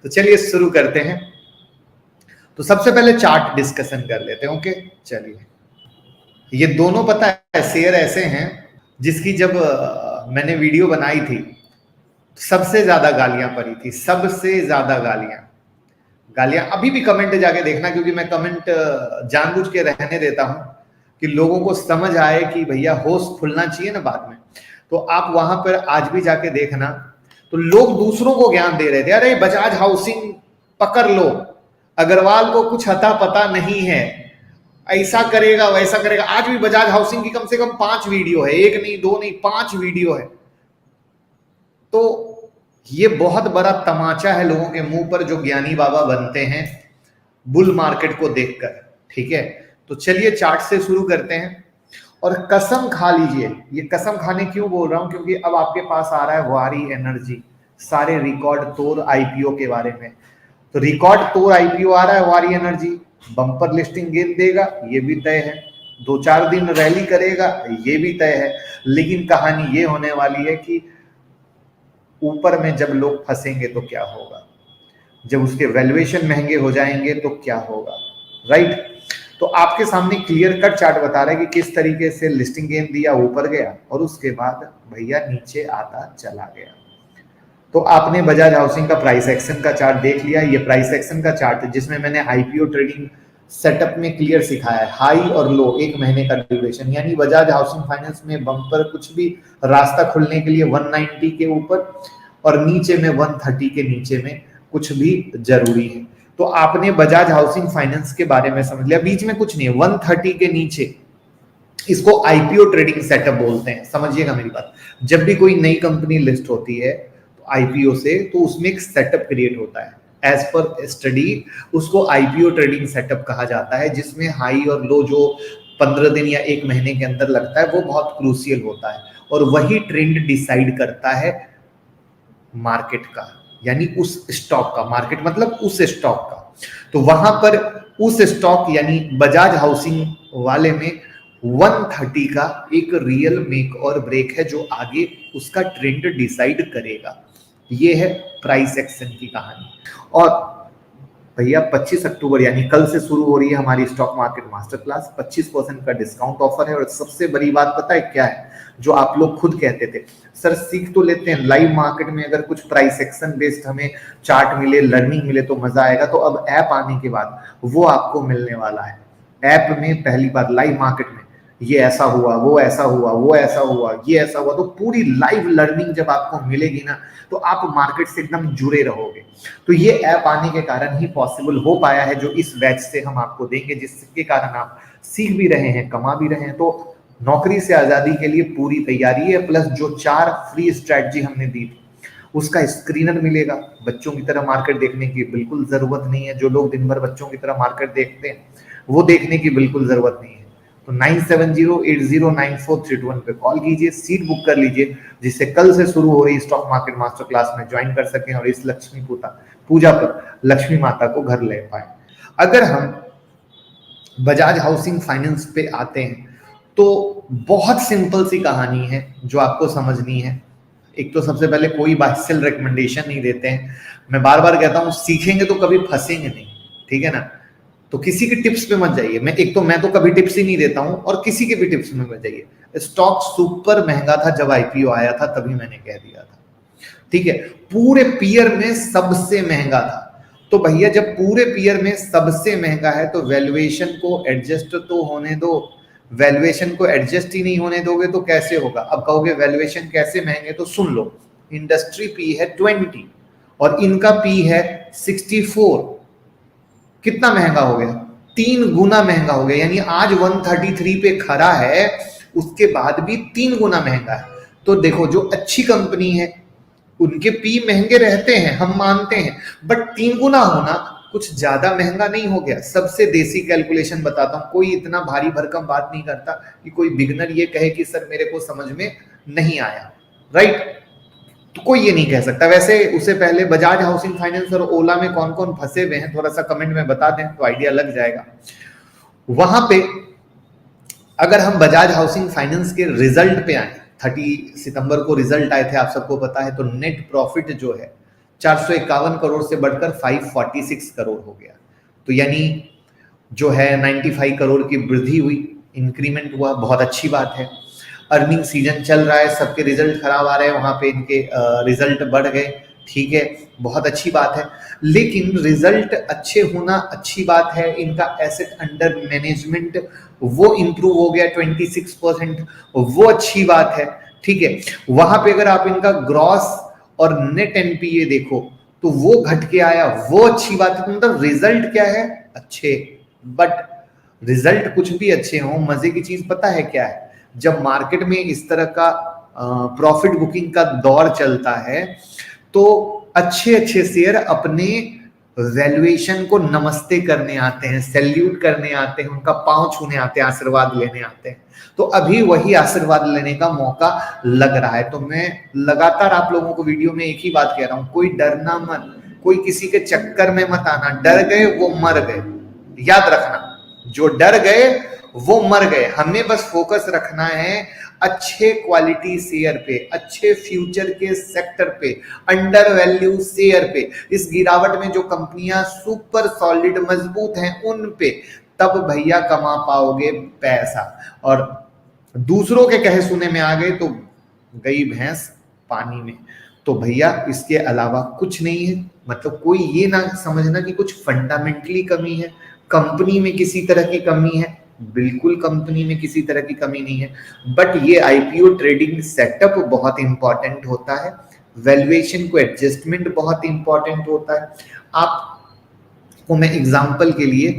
तो चलिए शुरू करते हैं। तो सबसे पहले चार्ट डिस्कशन कर लेते हैं। ओके, चलिए। ये दोनों पता है शेयर ऐसे हैं जिसकी जब मैंने वीडियो बनाई थी सबसे ज्यादा गालियां पड़ी थी, सबसे ज्यादा गालियां अभी भी कमेंट जाके देखना, क्योंकि मैं कमेंट जानबूझ के रहने देता हूं कि लोगों को समझ आए कि भैया होश खुलना चाहिए ना बाद में। तो आप वहां पर आज भी जाके देखना, तो लोग दूसरों को ज्ञान दे रहे थे, अरे बजाज हाउसिंग पकड़ लो, अग्रवाल को कुछ अता पता नहीं है, ऐसा करेगा वैसा करेगा। आज भी बजाज हाउसिंग की कम से कम 5 वीडियो है, एक नहीं दो नहीं 5 वीडियो है। तो ये बहुत बड़ा तमाचा है लोगों के मुंह पर जो ज्ञानी बाबा बनते हैं बुल मार्केट को देखकर। ठीक है, तो चलिए चार्ट से शुरू करते हैं और कसम खा लीजिए। ये कसम खाने क्यों बोल रहा हूं, क्योंकि अब आपके पास आ रहा है वारी एनर्जी सारे रिकॉर्ड तोड़ आईपीओ के बारे में। तो रिकॉर्ड तोड़ आईपीओ आ रहा है वारी एनर्जी, बम्पर लिस्टिंग गेंद देगा ये भी तय है, 2-4 दिन रैली करेगा ये भी तय है। लेकिन कहानी ये होने वाली है कि ऊपर में जब लोग फंसेंगे तो क्या होगा, जब उसके वैल्यूएशन महंगे हो जाएंगे तो क्या होगा, राइट। तो आपके सामने क्लियर कट चार्ट बता रहा है कि किस तरीके से लिस्टिंग गेंद दिया, ऊपर गया और उसके बाद भैया नीचे आता चला गया। तो आपने बजाज हाउसिंग का प्राइस एक्शन का चार्ट देख लिया। ये प्राइस एक्शन का चार्ट है जिसमें मैंने आईपीओ ट्रेडिंग सेटअप में क्लियर सिखाया है, हाई और लो 1 महीने का ड्यूरेशन, यानी बजाज हाउसिंग फाइनेंस में बम्पर कुछ भी रास्ता खुलने के लिए 190 के ऊपर और नीचे में 130 के नीचे में कुछ भी जरूरी है। तो आपने बजाज हाउसिंग फाइनेंस के बारे में समझ लिया, बीच में कुछ नहीं है, 130 के नीचे इसको आईपीओ ट्रेडिंग सेटअप बोलते हैं। समझिएगा मेरी बात, जब भी कोई नई कंपनी लिस्ट होती है तो आईपीओ से, तो उसमें एक सेटअप क्रिएट होता है एज पर स्टडी, उसको आईपीओ ट्रेडिंग सेटअप कहा जाता है, जिसमें हाई और लो जो 15 दिन या 1 महीने के अंदर लगता है वो बहुत क्रूशियल होता है और वही ट्रेंड डिसाइड करता है मार्केट का, यानी उस स्टॉक का। मार्केट मतलब उस स्टॉक का। तो वहां पर उस स्टॉक यानी बजाज हाउसिंग वाले में 130 का एक रियल मेक और ब्रेक है जो आगे उसका ट्रेंड डिसाइड करेगा। ये है प्राइस एक्शन की कहानी। और भैया 25 अक्टूबर यानी कल से शुरू हो रही है हमारी स्टॉक मार्केट मास्टर क्लास, 25% का डिस्काउंट ऑफर है। और सबसे बड़ी बात पता है क्या है, जो आप लोग खुद कहते थे सर सीख तो लेते हैं लाइव मार्केट में, अगर कुछ प्राइस एक्शन बेस्ड हमें चार्ट मिले, लर्निंग मिले तो मजा आएगा। तो अब ऐप आने के बाद वो आपको मिलने वाला है। ऐप में पहली बार लाइव मार्केट में ये ऐसा हुआ, वो ऐसा हुआ, वो ऐसा हुआ, ये ऐसा हुआ, तो पूरी लाइव लर्निंग जब आपको मिलेगी ना तो आप मार्केट से एकदम जुड़े रहोगे। तो ये ऐप आने के कारण ही पॉसिबल हो पाया है, जो इस बैच से हम आपको देंगे, जिसके कारण आप सीख भी रहे हैं, कमा भी रहे हैं। तो नौकरी से आजादी के लिए पूरी तैयारी है। प्लस जो 4 फ्री स्ट्रैटेजी हमने दी थी उसका स्क्रीनर मिलेगा। बच्चों की तरह मार्केट देखने की बिल्कुल जरूरत नहीं है, जो लोग दिन भर बच्चों की तरह मार्केट देखते हैं वो देखने की बिल्कुल जरूरत नहीं है। तो 9708094321 पे कॉल कीजिए, सीट बुक कर लीजिए, जिससे कल से शुरू हो रही स्टॉक मार्केट मास्टर क्लास में ज्वाइन कर सकें और इस लक्ष्मी पूजा पर लक्ष्मी माता को घर ले पाए। अगर हम बजाज हाउसिंग फाइनेंस पे आते हैं तो बहुत सिंपल सी कहानी है जो आपको समझनी है। एक तो सबसे पहले कोई बाइसेल रिकमेंडेशन नहीं देते हैं, मैं बार बार कहता हूं सीखेंगे तो कभी फंसेंगे नहीं, ठीक है ना। तो किसी की टिप्स पे मत जाइए, मैं तो कभी टिप्स ही नहीं देता हूं और किसी के भी टिप्स में मत जाइए। स्टॉक सुपर महंगा था जब आईपीओ आया था, तभी मैंने कह दिया था, ठीक है। पूरे पीयर में सबसे महंगा था, तो भैया जब पूरे पीयर में सबसे महंगा है तो वैल्यूएशन को एडजस्ट तो होने दो। वैल्यूएशन को एडजस्ट ही नहीं होने दोगे तो कैसे होगा। अब कहोगे वैल्यूएशन कैसे महंगे, तो सुन लो, इंडस्ट्री पी है 20 और इनका पी है 64। कितना महंगा हो गया, 3 गुना महंगा हो गया। यानी आज 133 पे खड़ा है, उसके बाद भी 3 गुना महंगा है। तो देखो जो अच्छी कंपनी है उनके पी महंगे रहते हैं, हम मानते हैं, बट 3 गुना होना कुछ ज्यादा महंगा नहीं हो गया। सबसे देसी कैलकुलेशन बताता हूं, कोई इतना भारी भरकम बात नहीं करता कि कोई बिगनर ये कहे कि सर मेरे को समझ में नहीं आया, राइट। तो कोई ये नहीं कह सकता। वैसे उससे पहले बजाज हाउसिंग फाइनेंस और ओला में कौन कौन फंसे हुए हैं थोड़ा सा कमेंट में बता दें तो आइडिया लग जाएगा। वहां पे अगर हम बजाज हाउसिंग फाइनेंस के रिजल्ट पे आए, 30 सितंबर को रिजल्ट आए थे, आप सबको पता है, तो नेट प्रॉफिट जो है 451 करोड़ से बढ़कर 546 करोड़ हो गया। तो यानी जो है 95 करोड़ की वृद्धि हुई, इंक्रीमेंट हुआ, बहुत अच्छी बात है। अर्निंग सीजन चल रहा है, सबके रिजल्ट खराब आ रहे हैं, वहां पे इनके रिजल्ट बढ़ गए, ठीक है, बहुत अच्छी बात है। लेकिन रिजल्ट अच्छे होना अच्छी बात है, इनका एसेट अंडर मैनेजमेंट वो इंप्रूव हो गया 26%, वो अच्छी बात है, ठीक है। वहां पे अगर आप इनका ग्रॉस और नेट एनपीए देखो तो वो घट के आया, वो अच्छी बात है। तो मतलब रिजल्ट क्या है, अच्छे। बट रिजल्ट कुछ भी अच्छे हो, मजे की चीज पता है क्या है, जब मार्केट में इस तरह का प्रॉफिट बुकिंग का दौर चलता है तो अच्छे अच्छे शेयर अपने वैल्यूएशन को नमस्ते करने आते हैं, सैल्यूट करने आते हैं, उनका पांव छूने आते हैं, आशीर्वाद लेने आते हैं। तो अभी वही आशीर्वाद लेने का मौका लग रहा है। तो मैं लगातार आप लोगों को वीडियो में एक ही बात कह रहा हूं, कोई डरना मत, कोई किसी के चक्कर में मत आना। डर गए वो मर गए, याद रखना, जो डर गए वो मर गए। हमें बस फोकस रखना है अच्छे क्वालिटी शेयर पे, अच्छे फ्यूचर के सेक्टर पे, अंडर वैल्यू शेयर पे, इस गिरावट में जो कंपनियां सुपर सॉलिड मजबूत हैं उन पे, तब भैया कमा पाओगे पैसा। और दूसरों के कहे सुने में आ गए तो गई भैंस पानी में। तो भैया इसके अलावा कुछ नहीं है। मतलब कोई ये ना समझना कि कुछ फंडामेंटली कमी है, कंपनी में किसी तरह की कमी है, बिल्कुल कंपनी में किसी तरह की कमी नहीं है। बट ये आईपीओ ट्रेडिंग सेटअप बहुत इंपॉर्टेंट होता है, वैल्यूएशन को एडजस्टमेंट बहुत इंपॉर्टेंट होता है। आपको मैं एग्जांपल के लिए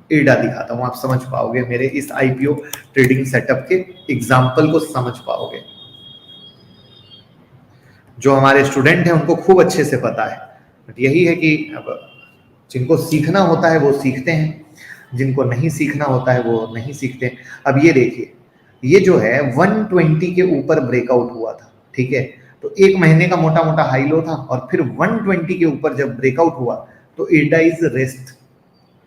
एडा दिखाता हूं, आप समझ पाओगे, मेरे इस आईपीओ ट्रेडिंग सेटअप के एग्जांपल को समझ पाओगे। जो हमारे स्टूडेंट हैं उनको खूब अच्छे से पता है, बट यही है कि अब जिनको सीखना होता है वो सीखते हैं, जिनको नहीं सीखना होता है वो नहीं सीखते। अब ये देखिए, ये जो है 120 के ऊपर ब्रेकआउट हुआ था, ठीक है। तो एक महीने का मोटा मोटा हाई लो था और फिर 120 के ऊपर जब ब्रेकआउट हुआ तो एडा इज रेस्ट।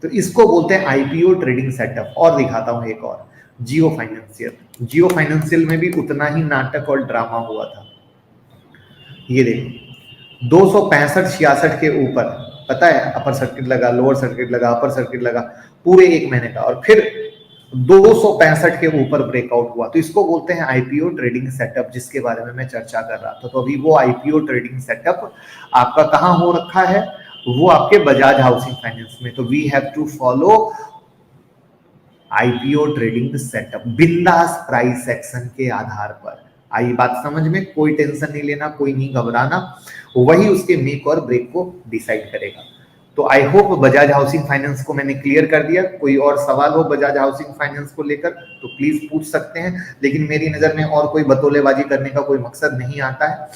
तो इसको बोलते हैं आईपीओ ट्रेडिंग सेटअप। और दिखाता हूं एक और, जियो फाइनेंशियल। जियो फाइनेंशियल में भी उतना ही नाटक और ड्रामा हुआ था। ये देखो 265-66 के ऊपर, पता है, अपर सर्किट लगा, लोअर सर्किट लगा, अपर सर्किट लगा, पूरे एक महीने का, और फिर 265 के ऊपर ब्रेकआउट हुआ। तो इसको बोलते हैं आईपीओ ट्रेडिंग सेटअप, जिसके बारे में मैं चर्चा कर रहा था। तो अभी वो आईपीओ ट्रेडिंग सेटअप आपका कहां हो रखा है, वो आपके बजाज हाउसिंग फाइनेंस में। तो we have to follow IPO trading setup बिंदास प्राइस एक्शन के आधार पर। आई बात समझ में, कोई टेंशन नहीं लेना, कोई नहीं घबराना, वही उसके मेक और ब्रेक को डिसाइड करेगा। तो I hope Bajaj housing finance को मैंने क्लियर कर दिया। कोई और सवाल हो बजाज हाउसिंग फाइनेंस को लेकर तो प्लीज पूछ सकते हैं, लेकिन मेरी नजर में और कोई बतौलेबाजी करने का कोई मकसद नहीं आता है।